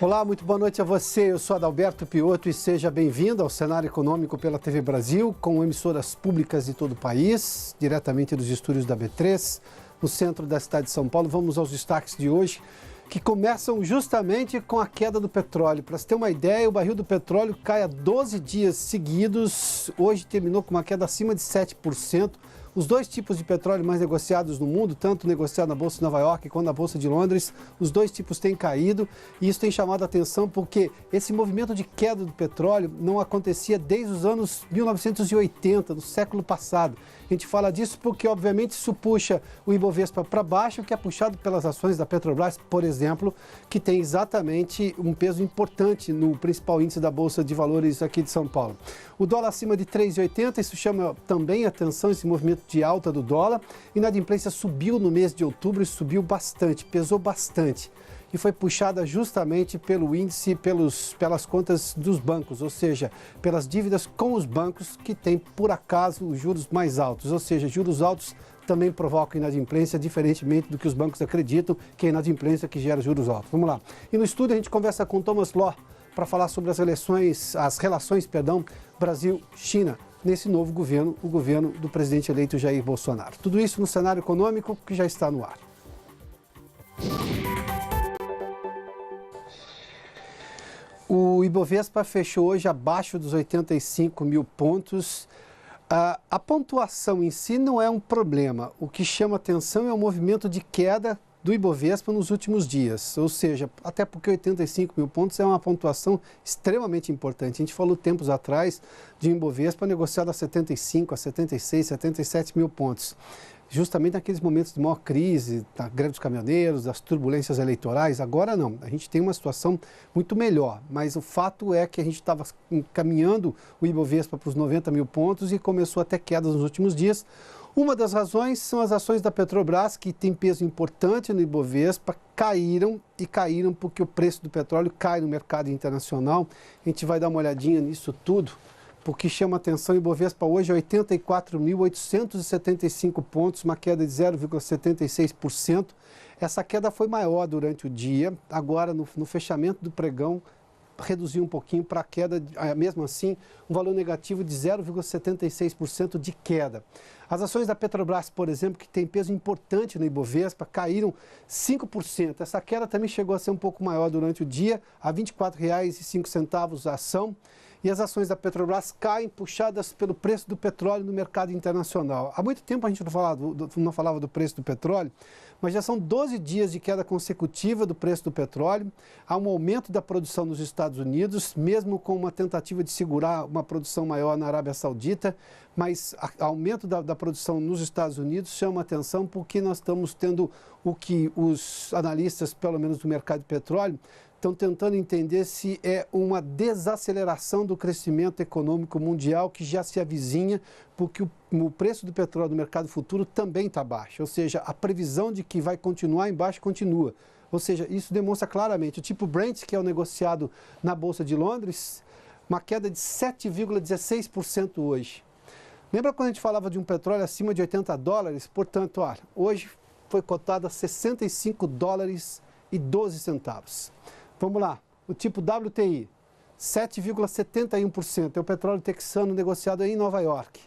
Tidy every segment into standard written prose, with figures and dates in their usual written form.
Olá, muito boa noite a você. Eu sou Adalberto Piotto e seja bem-vindo ao Cenário Econômico pela TV Brasil, com emissoras públicas de todo o país, diretamente dos estúdios da B3, no centro da cidade de São Paulo. Vamos aos destaques de hoje, que começam justamente com a queda do petróleo. Para você ter uma ideia, o barril do petróleo cai há 12 dias seguidos. Hoje terminou com uma queda acima de 7%. Os dois tipos de petróleo mais negociados no mundo, tanto negociado na Bolsa de Nova York quanto na Bolsa de Londres, os dois tipos têm caído e isso tem chamado a atenção porque esse movimento de queda do petróleo não acontecia desde os anos 1980, do século passado. A gente fala disso porque, obviamente, isso puxa o Ibovespa para baixo, que é puxado pelas ações da Petrobras, por exemplo, que tem exatamente um peso importante no principal índice da Bolsa de Valores aqui de São Paulo. O dólar acima de 3,80, isso chama também atenção, esse movimento de alta do dólar. Inadimplência subiu no mês de outubro e subiu bastante, pesou bastante. E foi puxada justamente pelo índice, pelas contas dos bancos, ou seja, pelas dívidas com os bancos que têm, por acaso, os juros mais altos. Ou seja, juros altos também provocam inadimplência, diferentemente do que os bancos acreditam, que é a inadimplência que gera juros altos. Vamos lá. E no estúdio a gente conversa com Thomas Law para falar sobre as relações, Brasil-China, nesse novo governo, o governo do presidente eleito Jair Bolsonaro. Tudo isso no cenário econômico que já está no ar. O Ibovespa fechou hoje abaixo dos 85 mil pontos. A pontuação em si não é um problema. O que chama atenção é o movimento de queda do Ibovespa nos últimos dias. Ou seja, até porque 85 mil pontos é uma pontuação extremamente importante. A gente falou tempos atrás de um Ibovespa negociado a 75, a 76, 77 mil pontos. Justamente naqueles momentos de maior crise, da greve dos caminhoneiros, das turbulências eleitorais. Agora não, a gente tem uma situação muito melhor, mas o fato é que a gente estava encaminhando o Ibovespa para os 90 mil pontos e começou a ter quedas nos últimos dias. Uma das razões são as ações da Petrobras, que tem peso importante no Ibovespa, caíram porque o preço do petróleo cai no mercado internacional. A gente vai dar uma olhadinha nisso tudo. Porque chama atenção, o Ibovespa hoje é 84.875 pontos, uma queda de 0,76%. Essa queda foi maior durante o dia, agora no fechamento do pregão reduziu um pouquinho para a queda, mesmo assim, um valor negativo de 0,76% de queda. As ações da Petrobras, por exemplo, que tem peso importante no Ibovespa, caíram 5%. Essa queda também chegou a ser um pouco maior durante o dia, a R$ 24,05 a ação. E as ações da Petrobras caem puxadas pelo preço do petróleo no mercado internacional. Há muito tempo a gente não falava do preço do petróleo, mas já são 12 dias de queda consecutiva do preço do petróleo. Há um aumento da produção nos Estados Unidos, mesmo com uma tentativa de segurar uma produção maior na Arábia Saudita, mas o aumento da produção nos Estados Unidos chama atenção porque nós estamos tendo o que os analistas, pelo menos do mercado de petróleo, estão tentando entender se é uma desaceleração do crescimento econômico mundial que já se avizinha, porque o preço do petróleo no mercado futuro também está baixo. Ou seja, a previsão de que vai continuar embaixo continua. Ou seja, isso demonstra claramente. O tipo Brent, que é o negociado na Bolsa de Londres, uma queda de 7,16% hoje. Lembra quando a gente falava de um petróleo acima de $80? Portanto, olha, hoje foi cotado a $65,12. Vamos lá, o tipo WTI, 7,71%, é o petróleo texano negociado em Nova York,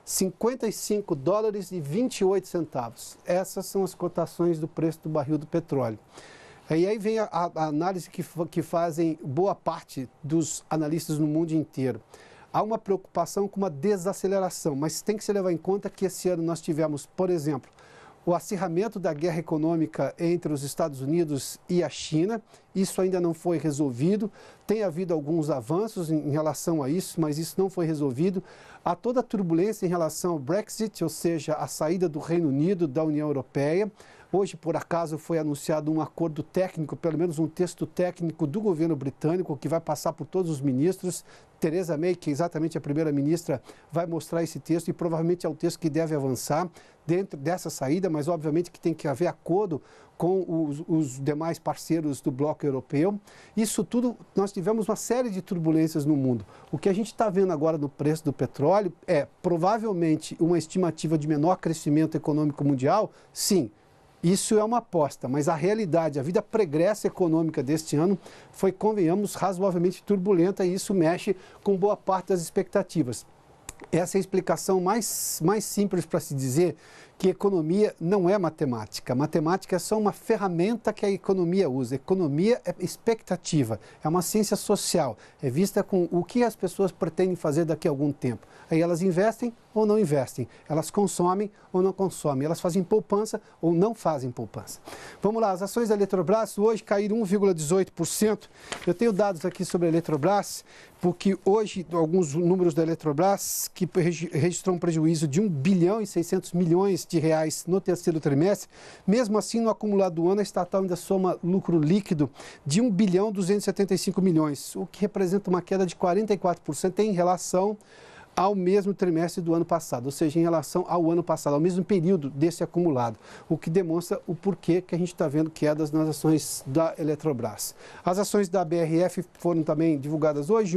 $55,28. Essas são as cotações do preço do barril do petróleo. E aí vem a análise que fazem boa parte dos analistas no mundo inteiro. Há uma preocupação com uma desaceleração, mas tem que se levar em conta que esse ano nós tivemos, por exemplo, o acirramento da guerra econômica entre os Estados Unidos e a China. Isso ainda não foi resolvido. Tem havido alguns avanços em relação a isso, mas isso não foi resolvido. Há toda a turbulência em relação ao Brexit, ou seja, a saída do Reino Unido da União Europeia. Hoje, por acaso, foi anunciado um acordo técnico, pelo menos um texto técnico do governo britânico, que vai passar por todos os ministros. Theresa May, que é exatamente a primeira-ministra, vai mostrar esse texto e provavelmente é o texto que deve avançar dentro dessa saída, mas obviamente que tem que haver acordo com os demais parceiros do bloco europeu. Isso tudo, nós tivemos uma série de turbulências no mundo. O que a gente está vendo agora no preço do petróleo é provavelmente uma estimativa de menor crescimento econômico mundial, sim, Isso é uma aposta, mas a realidade, a vida pregressa econômica deste ano foi, convenhamos, razoavelmente turbulenta e isso mexe com boa parte das expectativas. Essa é a explicação mais simples para se dizer que economia não é matemática. Matemática é só uma ferramenta que a economia usa. Economia é expectativa, é uma ciência social, é vista com o que as pessoas pretendem fazer daqui a algum tempo. Aí elas investem ou não investem, elas consomem ou não consomem, elas fazem poupança ou não fazem poupança. Vamos lá, as ações da Eletrobras hoje caíram 1,18%. Eu tenho dados aqui sobre a Eletrobras, porque hoje alguns números da Eletrobras que registrou um prejuízo de 1 bilhão e 600 milhões de reais no terceiro trimestre. Mesmo assim, no acumulado do ano, a estatal ainda soma lucro líquido de 1 bilhão 275 milhões, o que representa uma queda de 44% em relação ao mesmo trimestre do ano passado, ou seja, em relação ao ano passado, ao mesmo período desse acumulado, o que demonstra o porquê que a gente está vendo quedas nas ações da Eletrobras. As ações da BRF foram também divulgadas hoje,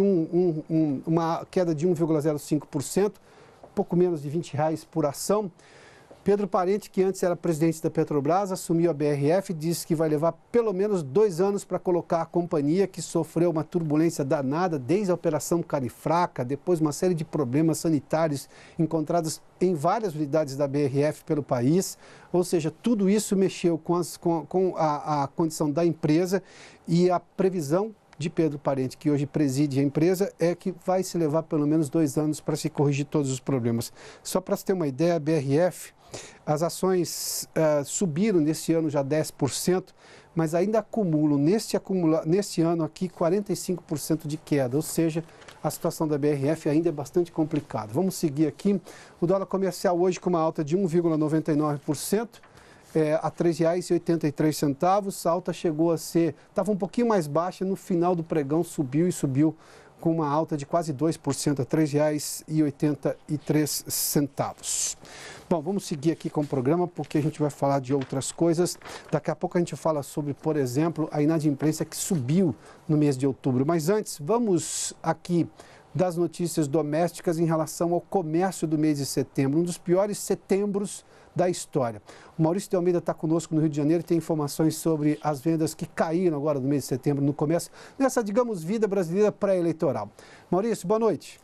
uma queda de 1,05%, pouco menos de R$20 por ação. Pedro Parente, que antes era presidente da Petrobras, assumiu a BRF e disse que vai levar pelo menos 2 anos para colocar a companhia, que sofreu uma turbulência danada desde a Operação Carifraca, depois uma série de problemas sanitários encontrados em várias unidades da BRF pelo país. Ou seja, tudo isso mexeu com a condição da empresa e a previsão de Pedro Parente, que hoje preside a empresa, é que vai se levar pelo menos 2 anos para se corrigir todos os problemas. Só para você ter uma ideia, a BRF, as ações subiram nesse ano já 10%, mas ainda acumulam neste ano aqui 45% de queda, ou seja, a situação da BRF ainda é bastante complicada. Vamos seguir aqui. O dólar comercial hoje com uma alta de 1,99%. A R$ 3,83, a alta chegou a ser, estava um pouquinho mais baixa, no final do pregão subiu com uma alta de quase 2%, a R$ 3,83. Bom, vamos seguir aqui com o programa, porque a gente vai falar de outras coisas. Daqui a pouco a gente fala sobre, por exemplo, a inadimplência que subiu no mês de outubro. Mas antes, vamos aqui das notícias domésticas em relação ao comércio do mês de setembro, um dos piores setembros da história. O Maurício de Almeida está conosco no Rio de Janeiro e tem informações sobre as vendas que caíram agora no mês de setembro, no comércio, nessa, digamos, vida brasileira pré-eleitoral. Maurício, boa noite.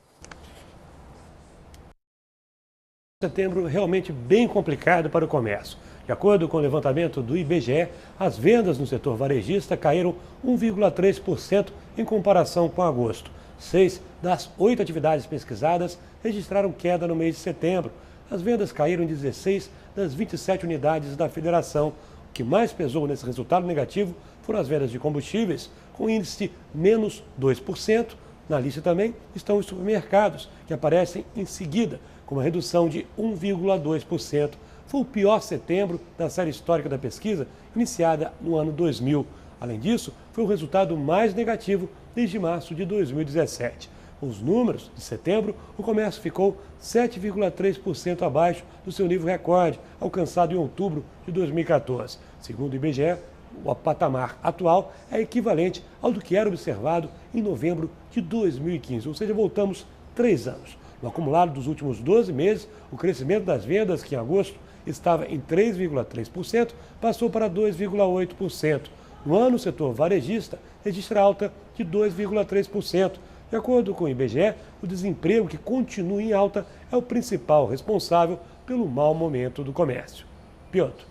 Setembro realmente bem complicado para o comércio. De acordo com o levantamento do IBGE, as vendas no setor varejista caíram 1,3% em comparação com agosto. 6 das 8 atividades pesquisadas registraram queda no mês de setembro. As vendas caíram em 16 das 27 unidades da federação. O que mais pesou nesse resultado negativo foram as vendas de combustíveis, com índice de menos 2%. Na lista também estão os supermercados, que aparecem em seguida, com uma redução de 1,2%. Foi o pior setembro da série histórica da pesquisa, iniciada no ano 2000. Além disso, foi o resultado mais negativo desde março de 2017. Os números de setembro, o comércio ficou 7,3% abaixo do seu nível recorde, alcançado em outubro de 2014. Segundo o IBGE, o patamar atual é equivalente ao do que era observado em novembro de 2015, ou seja, voltamos 3 anos. No acumulado dos últimos 12 meses, o crescimento das vendas, que em agosto estava em 3,3%, passou para 2,8%. No ano, o setor varejista registra alta de 2,3%. De acordo com o IBGE, o desemprego, que continua em alta, é o principal responsável pelo mau momento do comércio. Piotr.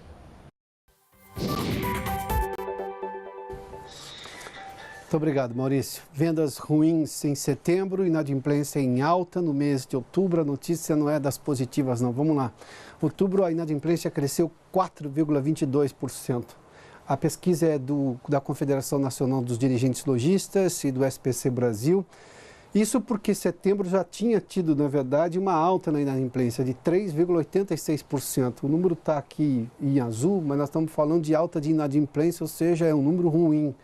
Muito obrigado, Maurício. Vendas ruins em setembro, inadimplência em alta no mês de outubro. A notícia não é das positivas, não. Vamos lá. Outubro, a inadimplência cresceu 4,22%. A pesquisa é da Confederação Nacional dos Dirigentes Lojistas e do SPC Brasil. Isso porque setembro já tinha tido, na verdade, uma alta na inadimplência de 3,86%. O número está aqui em azul, mas nós estamos falando de alta de inadimplência, ou seja, é um número ruim.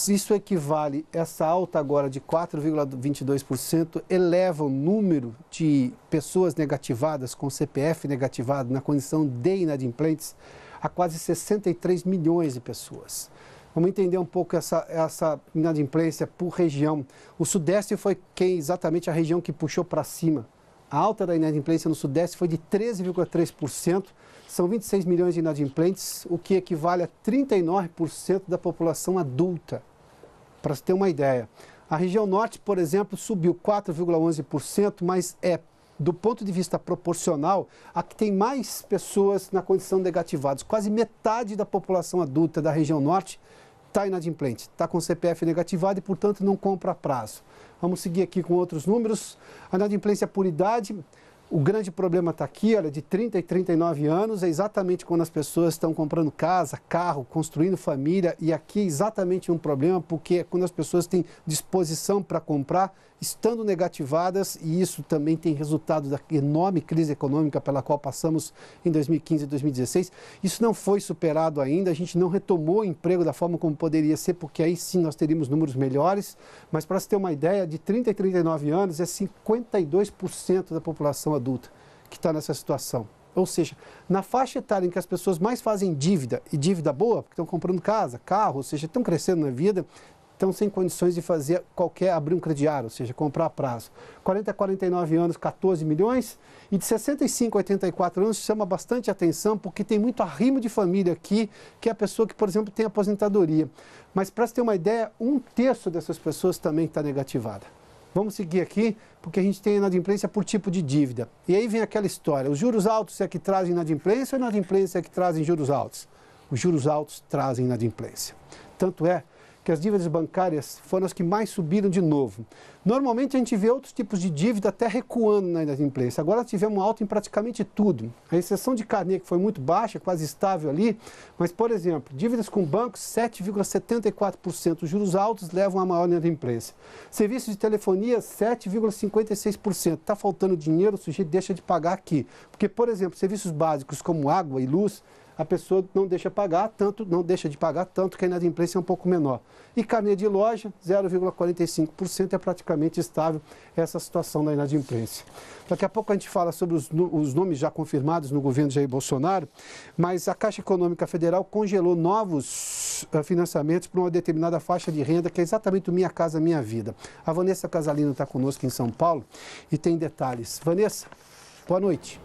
Isso equivale, essa alta agora de 4,22%, eleva o número de pessoas negativadas, com CPF negativado, na condição de inadimplentes, a quase 63 milhões de pessoas. Vamos entender um pouco essa inadimplência por região. O Sudeste foi exatamente a região que puxou para cima. A alta da inadimplência no Sudeste foi de 13,3%, São 26 milhões de inadimplentes, o que equivale a 39% da população adulta. Para se ter uma ideia. A região norte, por exemplo, subiu 4,11%, mas do ponto de vista proporcional, a que tem mais pessoas na condição de negativados. Quase metade da população adulta da região norte está inadimplente, está com CPF negativado e, portanto, não compra a prazo. Vamos seguir aqui com outros números. A inadimplência por idade, o grande problema está aqui, olha, de 30 e 39 anos, é exatamente quando as pessoas estão comprando casa, carro, construindo família, e aqui é exatamente um problema, porque é quando as pessoas têm disposição para comprar, estando negativadas, e isso também tem resultado da enorme crise econômica pela qual passamos em 2015 e 2016. Isso não foi superado ainda, a gente não retomou o emprego da forma como poderia ser, porque aí sim nós teríamos números melhores, mas para se ter uma ideia, de 30 e 39 anos é 52% da população adulta que está nessa situação. Ou seja, na faixa etária em que as pessoas mais fazem dívida, e dívida boa, porque estão comprando casa, carro, ou seja, estão crescendo na vida, estão sem condições de fazer abrir um crediário, ou seja, comprar a prazo. 40 a 49 anos, 14 milhões, e de 65 a 84 anos chama bastante atenção, porque tem muito arrimo de família aqui, que é a pessoa que, por exemplo, tem aposentadoria. Mas para se ter uma ideia, 1/3 dessas pessoas também está negativada. Vamos seguir aqui, porque a gente tem inadimplência por tipo de dívida. E aí vem aquela história, os juros altos é que trazem inadimplência ou inadimplência é que trazem juros altos? Os juros altos trazem inadimplência. Tanto é que as dívidas bancárias foram as que mais subiram de novo. Normalmente a gente vê outros tipos de dívida até recuando na inadimplência. Agora tivemos um alto em praticamente tudo. A exceção de carnê, que foi muito baixa, quase estável ali, mas, por exemplo, dívidas com bancos, 7,74%. Os juros altos levam a maior inadimplência. Serviços de telefonia, 7,56%. Está faltando dinheiro, o sujeito deixa de pagar aqui. Porque, por exemplo, serviços básicos como água e luz, a pessoa não deixa de pagar tanto que a inadimplência é um pouco menor. E carnê de loja, 0,45%, é praticamente estável essa situação da inadimplência. Daqui a pouco a gente fala sobre os nomes já confirmados no governo Jair Bolsonaro, mas a Caixa Econômica Federal congelou novos financiamentos para uma determinada faixa de renda, que é exatamente o Minha Casa Minha Vida. A Vanessa Casalino está conosco em São Paulo e tem detalhes. Vanessa, boa noite.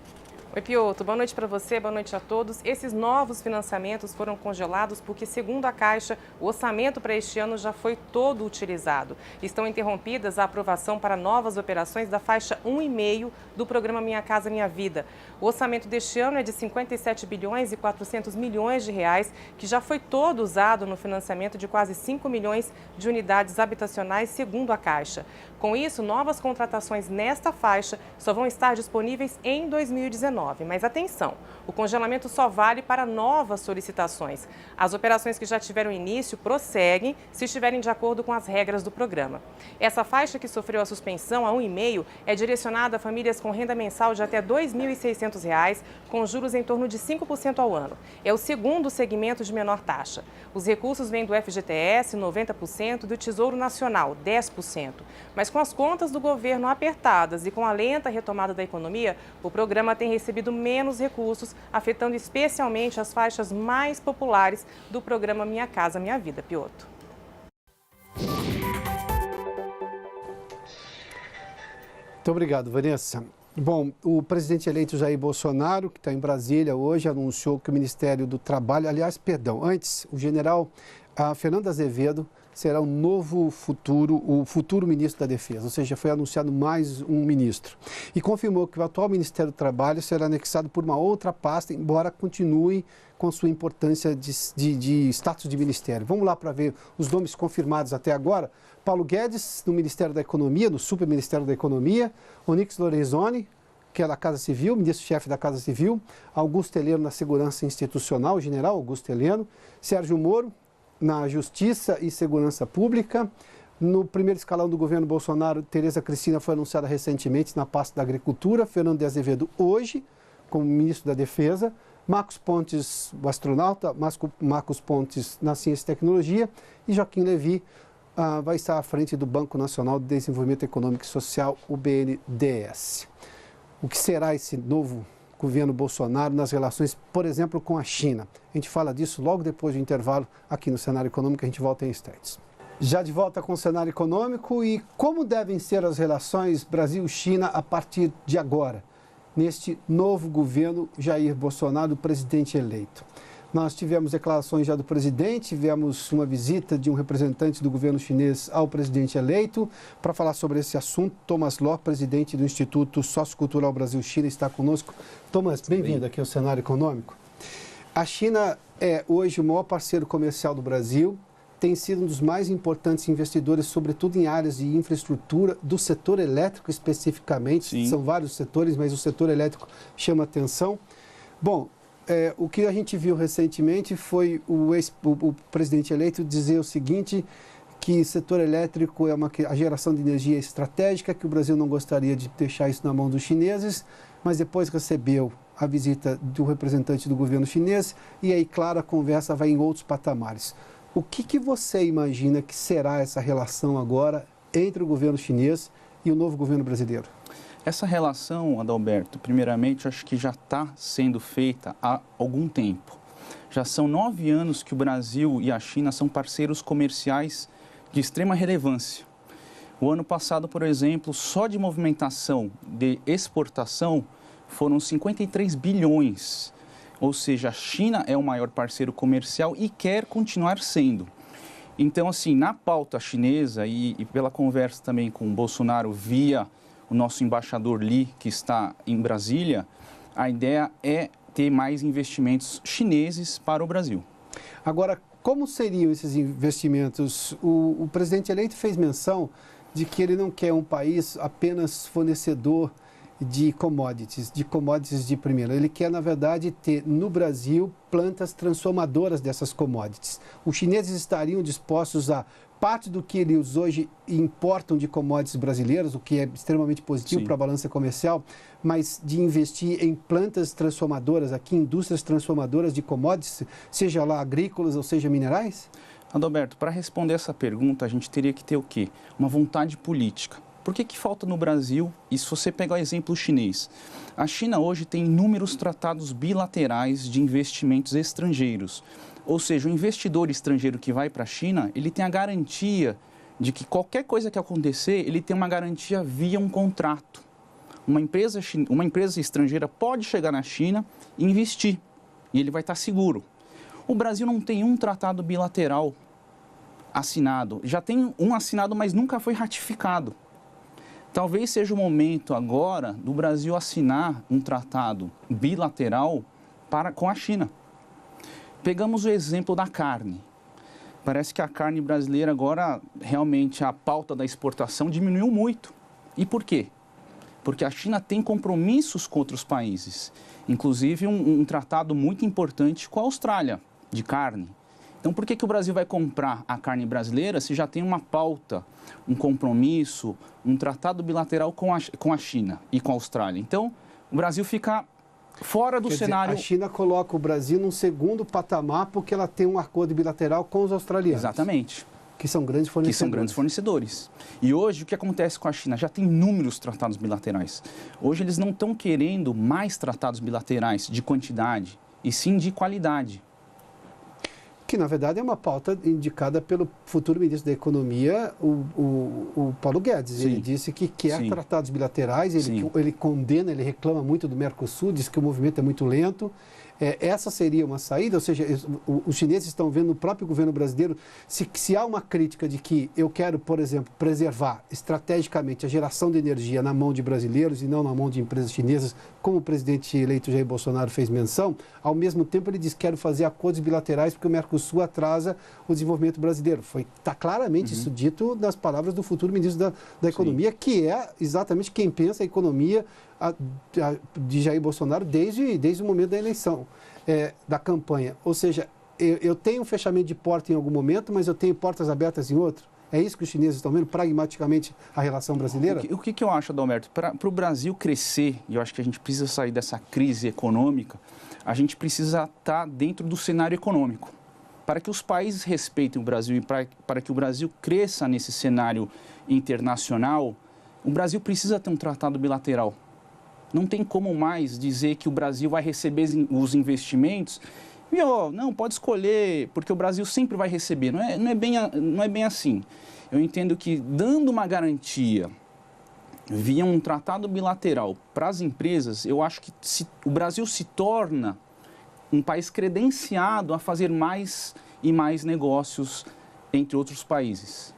Oi, Pioto. Boa noite para você, boa noite a todos. Esses novos financiamentos foram congelados porque, segundo a Caixa, o orçamento para este ano já foi todo utilizado. Estão interrompidas a aprovação para novas operações da faixa 1,5 do programa Minha Casa Minha Vida. O orçamento deste ano é de 57 bilhões e 400 milhões de reais, que já foi todo usado no financiamento de quase 5 milhões de unidades habitacionais, segundo a Caixa. Com isso, novas contratações nesta faixa só vão estar disponíveis em 2019. Mas atenção, o congelamento só vale para novas solicitações. As operações que já tiveram início prosseguem se estiverem de acordo com as regras do programa. Essa faixa que sofreu a suspensão a 1,5 é direcionada a famílias com renda mensal de até R$ 2.600, com juros em torno de 5% ao ano. É o segundo segmento de menor taxa. Os recursos vêm do FGTS, 90%, e do Tesouro Nacional, 10%. Mas com as contas do governo apertadas e com a lenta retomada da economia, o programa tem recebido menos recursos, afetando especialmente as faixas mais populares do programa Minha Casa Minha Vida. Pioto. Muito obrigado, Vanessa. Bom, o presidente eleito Jair Bolsonaro, que está em Brasília hoje, anunciou que o Ministério do Trabalho, antes, o general Fernando Azevedo será o futuro ministro da Defesa, ou seja, foi anunciado mais um ministro. E confirmou que o atual Ministério do Trabalho será anexado por uma outra pasta, embora continue com sua importância de status de ministério. Vamos lá para ver os nomes confirmados até agora. Paulo Guedes, no Ministério da Economia, no Superministério da Economia. Onyx Lorenzoni, que é da Casa Civil, ministro-chefe da Casa Civil. Augusto Heleno, na Segurança Institucional, general Augusto Heleno. Sérgio Moro, na Justiça e Segurança Pública. No primeiro escalão do governo Bolsonaro, Tereza Cristina foi anunciada recentemente na pasta da Agricultura. Fernando de Azevedo, hoje, como ministro da Defesa. Marcos Pontes, o astronauta. Marcos Pontes, na Ciência e Tecnologia. E Joaquim Levy vai estar à frente do Banco Nacional de Desenvolvimento Econômico e Social, o BNDES. O que será esse novo governo Bolsonaro nas relações, por exemplo, com a China? A gente fala disso logo depois do intervalo aqui no Cenário Econômico, a gente volta em instantes. Já de volta com o Cenário Econômico, e como devem ser as relações Brasil-China a partir de agora? neste novo governo Jair Bolsonaro, presidente eleito. Nós tivemos declarações já do presidente, tivemos uma visita de um representante do governo chinês ao presidente eleito. Para falar sobre esse assunto, Thomas Lohr, presidente do Instituto Sociocultural Brasil-China, está conosco. Thomas, bem-vindo aqui ao Cenário Econômico. A China é hoje o maior parceiro comercial do Brasil, tem sido um dos mais importantes investidores, sobretudo em áreas de infraestrutura, do setor elétrico especificamente. Sim. São vários setores, mas o setor elétrico chama atenção. Bom, o que a gente viu recentemente foi o presidente eleito dizer o seguinte, que o setor elétrico é a geração de energia estratégica, que o Brasil não gostaria de deixar isso na mão dos chineses, mas depois recebeu a visita do representante do governo chinês e aí, claro, a conversa vai em outros patamares. O que você imagina que será essa relação agora entre o governo chinês e o novo governo brasileiro? Essa relação, Adalberto, primeiramente, acho que já está sendo feita há algum tempo. Já são 9 anos que o Brasil e a China são parceiros comerciais de extrema relevância. O ano passado, por exemplo, só de movimentação de exportação foram 53 bilhões. Ou seja, a China é o maior parceiro comercial e quer continuar sendo. Então, assim, na pauta chinesa e pela conversa também com o Bolsonaro via o nosso embaixador Li, que está em Brasília, a ideia é ter mais investimentos chineses para o Brasil. Agora, como seriam esses investimentos? O presidente eleito fez menção de que ele não quer um país apenas fornecedor de commodities de primeira. Ele quer, na verdade, ter no Brasil plantas transformadoras dessas commodities. Os chineses estariam dispostos a parte do que eles hoje importam de commodities brasileiras, o que é extremamente positivo para a balança comercial, mas de investir em plantas transformadoras aqui, indústrias transformadoras de commodities, seja lá agrícolas ou seja minerais? Adalberto, para responder essa pergunta, a gente teria que ter o quê? Uma vontade política. Por que falta no Brasil? E se você pegar o exemplo chinês, a China hoje tem inúmeros tratados bilaterais de investimentos estrangeiros. Ou seja, o investidor estrangeiro que vai para a China, ele tem a garantia de que qualquer coisa que acontecer, ele tem uma garantia via um contrato. Uma empresa estrangeira pode chegar na China e investir, e ele vai estar seguro. O Brasil não tem um tratado bilateral assinado. Já tem um assinado, mas nunca foi ratificado. Talvez seja o momento agora do Brasil assinar um tratado bilateral com a China. Pegamos o exemplo da carne. Parece que a carne brasileira agora, realmente, a pauta da exportação diminuiu muito. E por quê? Porque a China tem compromissos com outros países. Inclusive um tratado muito importante com a Austrália, de carne. Então, por que o Brasil vai comprar a carne brasileira se já tem uma pauta, um compromisso, um tratado bilateral com a China e com a Austrália? Então, o Brasil fica fora do cenário. A China coloca o Brasil num segundo patamar porque ela tem um acordo bilateral com os australianos. Exatamente. Que são grandes fornecedores. E hoje, o que acontece com a China? Já tem inúmeros tratados bilaterais. Hoje, eles não estão querendo mais tratados bilaterais de quantidade, e sim de qualidade. Que, na verdade, é uma pauta indicada pelo futuro ministro da Economia, o Paulo Guedes. Sim. Ele disse que quer tratados bilaterais, ele condena, ele reclama muito do Mercosul, diz que o movimento é muito lento. Essa seria uma saída, ou seja, os chineses estão vendo no próprio governo brasileiro, se há uma crítica de que eu quero, por exemplo, preservar estrategicamente a geração de energia na mão de brasileiros e não na mão de empresas chinesas, como o presidente eleito Jair Bolsonaro fez menção, ao mesmo tempo ele diz que quero fazer acordos bilaterais porque o Mercosul atrasa o desenvolvimento brasileiro. Está claramente isso dito nas palavras do futuro ministro da Economia, que é exatamente quem pensa a economia de Jair Bolsonaro desde o momento da eleição, da campanha. Ou seja, eu tenho um fechamento de porta em algum momento, mas eu tenho portas abertas em outro. É isso que os chineses estão vendo, pragmaticamente, a relação brasileira? O que eu acho, Adalberto? Para o Brasil crescer, e eu acho que a gente precisa sair dessa crise econômica, a gente precisa estar dentro do cenário econômico. Para que os países respeitem o Brasil e para que o Brasil cresça nesse cenário internacional, o Brasil precisa ter um tratado bilateral. Não tem como mais dizer que o Brasil vai receber os investimentos e, não, pode escolher, porque o Brasil sempre vai receber. Não é bem assim. Eu entendo que, dando uma garantia via um tratado bilateral para as empresas, eu acho que o Brasil se torna um país credenciado a fazer mais e mais negócios entre outros países.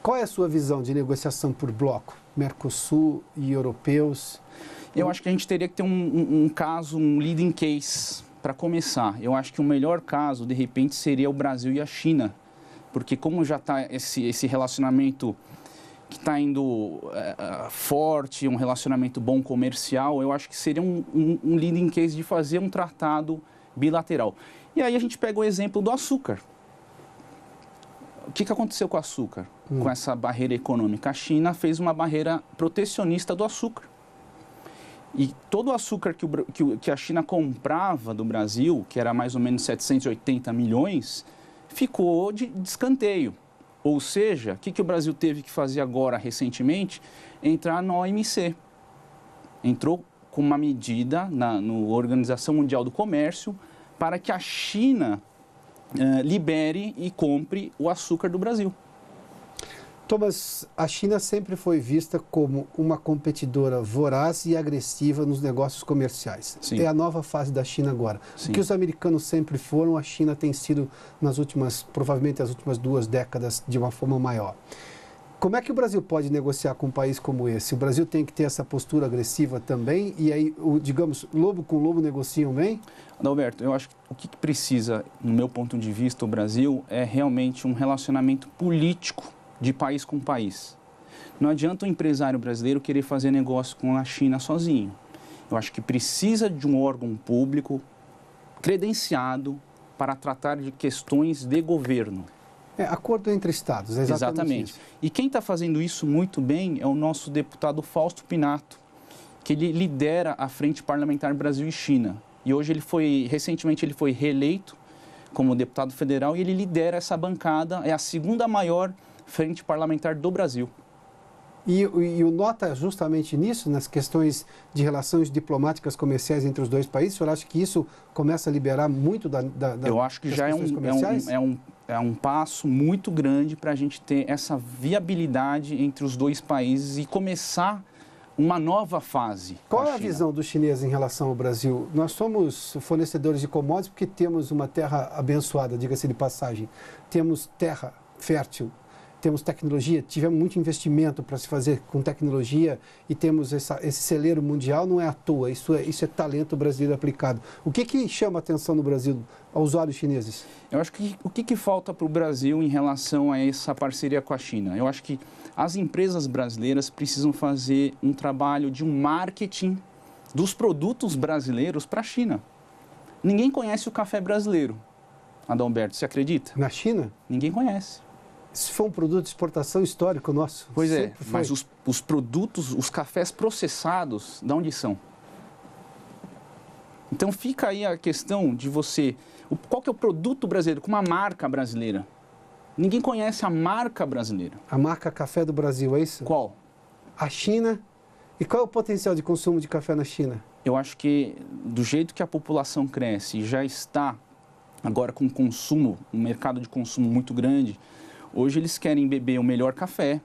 Qual é a sua visão de negociação por bloco? Mercosul e europeus? Eu acho que a gente teria que ter um caso, um leading case para começar. Eu acho que o melhor caso, de repente, seria o Brasil e a China. Porque como já está esse relacionamento que está indo forte, um relacionamento bom comercial, eu acho que seria um leading case de fazer um tratado bilateral. E aí a gente pega o exemplo do açúcar. O que aconteceu com o açúcar? Com essa barreira econômica? A China fez uma barreira protecionista do açúcar. E todo o açúcar que a China comprava do Brasil, que era mais ou menos 780 milhões, ficou de escanteio. Ou seja, o que o Brasil teve que fazer agora, recentemente? Entrar na OMC. Entrou com uma medida na Organização Mundial do Comércio para que a China libere e compre o açúcar do Brasil. Thomas, a China sempre foi vista como uma competidora voraz e agressiva nos negócios comerciais. Sim. É a nova fase da China agora. Sim. O que os americanos sempre foram, a China tem sido, provavelmente as últimas 2 décadas, de uma forma maior. Como é que o Brasil pode negociar com um país como esse? O Brasil tem que ter essa postura agressiva também? E aí, digamos, lobo com lobo negociam bem? Adalberto, eu acho que o que precisa, no meu ponto de vista, o Brasil é realmente um relacionamento político de país com país. Não adianta o empresário brasileiro querer fazer negócio com a China sozinho. Eu acho que precisa de um órgão público credenciado para tratar de questões de governo. Acordo entre estados, exatamente. Isso. E quem está fazendo isso muito bem é o nosso deputado Fausto Pinato, que ele lidera a Frente Parlamentar Brasil e China. E hoje recentemente ele foi reeleito como deputado federal e ele lidera essa bancada, é a segunda maior frente parlamentar do Brasil. E o nota justamente nisso, nas questões de relações diplomáticas comerciais entre os dois países? O senhor acha que isso começa a liberar muito Eu acho que já é um passo muito grande para a gente ter essa viabilidade entre os dois países e começar uma nova fase. Qual é a visão dos chineses em relação ao Brasil? Nós somos fornecedores de commodities porque temos uma terra abençoada, diga-se de passagem. Temos terra fértil. Temos tecnologia, tivemos muito investimento para se fazer com tecnologia e temos esse celeiro mundial, não é à toa, isso é talento brasileiro aplicado. O que chama a atenção no Brasil aos olhos chineses? Eu acho que o que falta para o Brasil em relação a essa parceria com a China? Eu acho que as empresas brasileiras precisam fazer um trabalho de um marketing dos produtos brasileiros para a China. Ninguém conhece o café brasileiro, Adalberto, você acredita? Na China? Ninguém conhece. Isso foi um produto de exportação histórico nosso. Pois é, mas os produtos, os cafés processados, de onde são? Então fica aí a questão de qual que é o produto brasileiro, com uma marca brasileira? Ninguém conhece a marca brasileira. A marca Café do Brasil, é isso? Qual? A China. E qual é o potencial de consumo de café na China? Eu acho que do jeito que a população cresce e já está agora com um mercado de consumo muito grande, hoje eles querem beber o melhor café,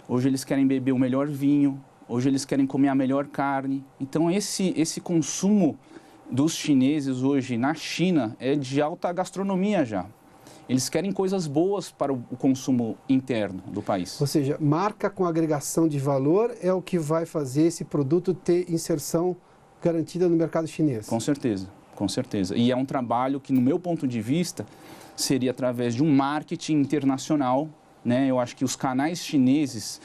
hoje eles querem beber o melhor vinho, hoje eles querem comer a melhor carne. Então esse consumo dos chineses hoje na China é de alta gastronomia já. Eles querem coisas boas para o consumo interno do país. Ou seja, marca com agregação de valor é o que vai fazer esse produto ter inserção garantida no mercado chinês. Com certeza, com certeza. E é um trabalho que, no meu ponto de vista, seria através de um marketing internacional, né? Eu acho que os canais chineses,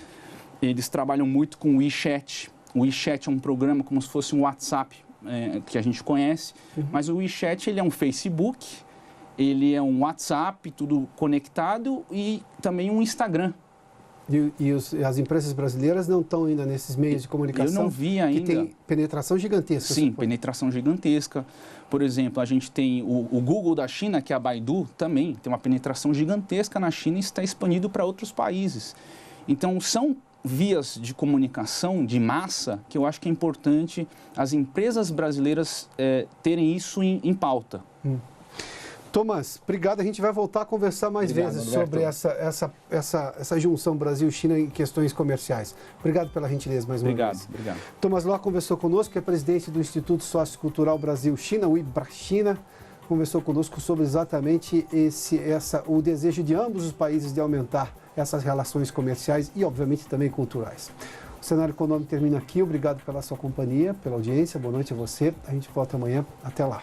eles trabalham muito com o WeChat. O WeChat é um programa como se fosse um WhatsApp, que a gente conhece, mas o WeChat ele é um Facebook, ele é um WhatsApp, tudo conectado, e também um Instagram. E as empresas brasileiras não estão ainda nesses meios de comunicação? Eu não vi ainda. Que tem penetração gigantesca. Sim, penetração gigantesca. Por exemplo, a gente tem o Google da China, que é a Baidu, também tem uma penetração gigantesca na China e está expandido para outros países. Então, são vias de comunicação de massa que eu acho que é importante as empresas brasileiras terem isso em pauta. Tomás, obrigado. A gente vai voltar a conversar mais vezes sobre essa junção Brasil-China em questões comerciais. Obrigado pela gentileza mais uma vez. Obrigado. Tomás Ló conversou conosco, que é presidente do Instituto Sociocultural Brasil-China, o IBRA-China, conversou conosco sobre exatamente o desejo de ambos os países de aumentar essas relações comerciais e, obviamente, também culturais. O Cenário Econômico termina aqui. Obrigado pela sua companhia, pela audiência. Boa noite a você. A gente volta amanhã. Até lá.